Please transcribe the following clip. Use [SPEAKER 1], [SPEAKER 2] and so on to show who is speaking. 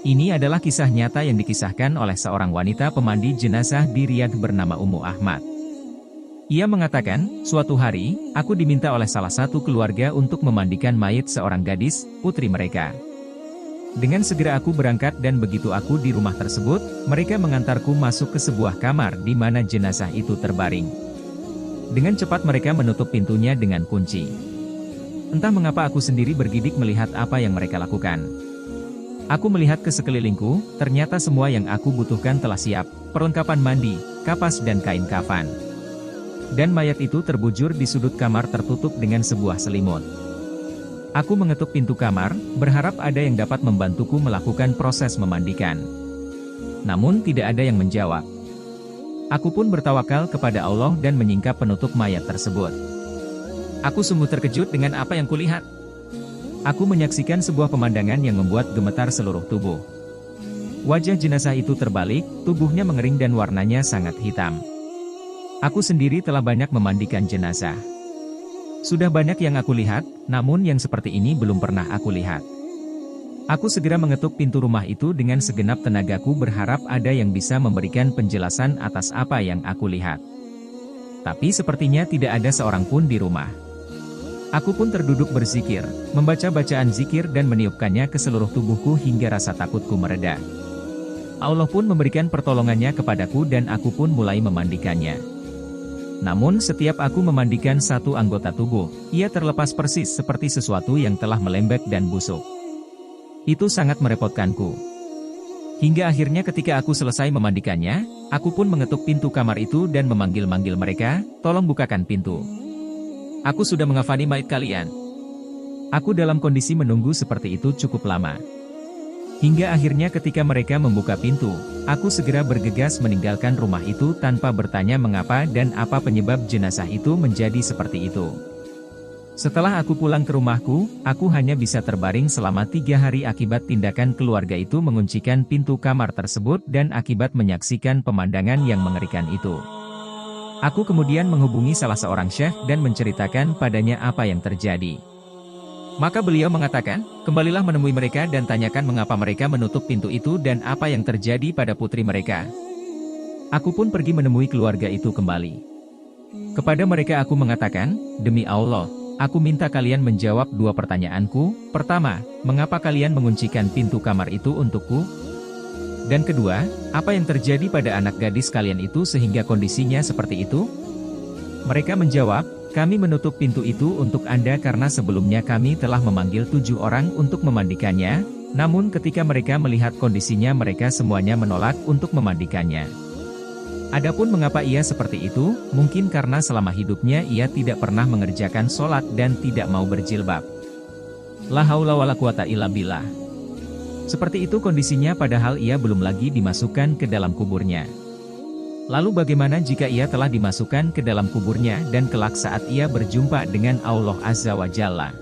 [SPEAKER 1] Ini adalah kisah nyata yang dikisahkan oleh seorang wanita pemandi jenazah di Riyadh bernama Ummu Ahmad. Ia mengatakan, suatu hari, aku diminta oleh salah satu keluarga untuk memandikan mayit seorang gadis, putri mereka. Dengan segera aku berangkat dan begitu aku di rumah tersebut, mereka mengantarku masuk ke sebuah kamar di mana jenazah itu terbaring. Dengan cepat mereka menutup pintunya dengan kunci. Entah mengapa aku sendiri bergidik melihat apa yang mereka lakukan. Aku melihat ke sekelilingku, ternyata semua yang aku butuhkan telah siap, perlengkapan mandi, kapas dan kain kafan. Dan mayat itu terbujur di sudut kamar tertutup dengan sebuah selimut. Aku mengetuk pintu kamar, berharap ada yang dapat membantuku melakukan proses memandikan. Namun tidak ada yang menjawab. Aku pun bertawakal kepada Allah dan menyingkap penutup mayat tersebut. Aku sungguh terkejut dengan apa yang kulihat. Aku menyaksikan sebuah pemandangan yang membuat gemetar seluruh tubuh. Wajah jenazah itu terbalik, tubuhnya mengering dan warnanya sangat hitam. Aku sendiri telah banyak memandikan jenazah. Sudah banyak yang aku lihat, namun yang seperti ini belum pernah aku lihat. Aku segera mengetuk pintu rumah itu dengan segenap tenagaku berharap ada yang bisa memberikan penjelasan atas apa yang aku lihat. Tapi sepertinya tidak ada seorang pun di rumah. Aku pun terduduk berzikir, membaca bacaan zikir dan meniupkannya ke seluruh tubuhku hingga rasa takutku mereda. Allah pun memberikan pertolongannya kepadaku dan aku pun mulai memandikannya. Namun setiap aku memandikan satu anggota tubuh, ia terlepas persis seperti sesuatu yang telah melembek dan busuk. Itu sangat merepotkanku. Hingga akhirnya ketika aku selesai memandikannya, aku pun mengetuk pintu kamar itu dan memanggil-manggil mereka, tolong bukakan pintu. Aku sudah mengafani mayat kalian. Aku dalam kondisi menunggu seperti itu cukup lama. Hingga akhirnya ketika mereka membuka pintu, aku segera bergegas meninggalkan rumah itu tanpa bertanya mengapa dan apa penyebab jenazah itu menjadi seperti itu. Setelah aku pulang ke rumahku, aku hanya bisa terbaring selama 3 hari akibat tindakan keluarga itu menguncikan pintu kamar tersebut dan akibat menyaksikan pemandangan yang mengerikan itu. Aku kemudian menghubungi salah seorang syekh dan menceritakan padanya apa yang terjadi. Maka beliau mengatakan, kembalilah menemui mereka dan tanyakan mengapa mereka menutup pintu itu dan apa yang terjadi pada putri mereka. Aku pun pergi menemui keluarga itu kembali. Kepada mereka aku mengatakan, demi Allah, aku minta kalian menjawab 2 pertanyaanku. Pertama, mengapa kalian menguncikan pintu kamar itu untukku? Dan kedua, apa yang terjadi pada anak gadis kalian itu sehingga kondisinya seperti itu? Mereka menjawab, kami menutup pintu itu untuk Anda karena sebelumnya kami telah memanggil 7 orang untuk memandikannya, namun ketika mereka melihat kondisinya mereka semuanya menolak untuk memandikannya. Adapun mengapa ia seperti itu, mungkin karena selama hidupnya ia tidak pernah mengerjakan sholat dan tidak mau berjilbab. La haula wala quwata illa billah. Seperti itu kondisinya padahal ia belum lagi dimasukkan ke dalam kuburnya. Lalu bagaimana jika ia telah dimasukkan ke dalam kuburnya dan kelak saat ia berjumpa dengan Allah Azza wa Jalla?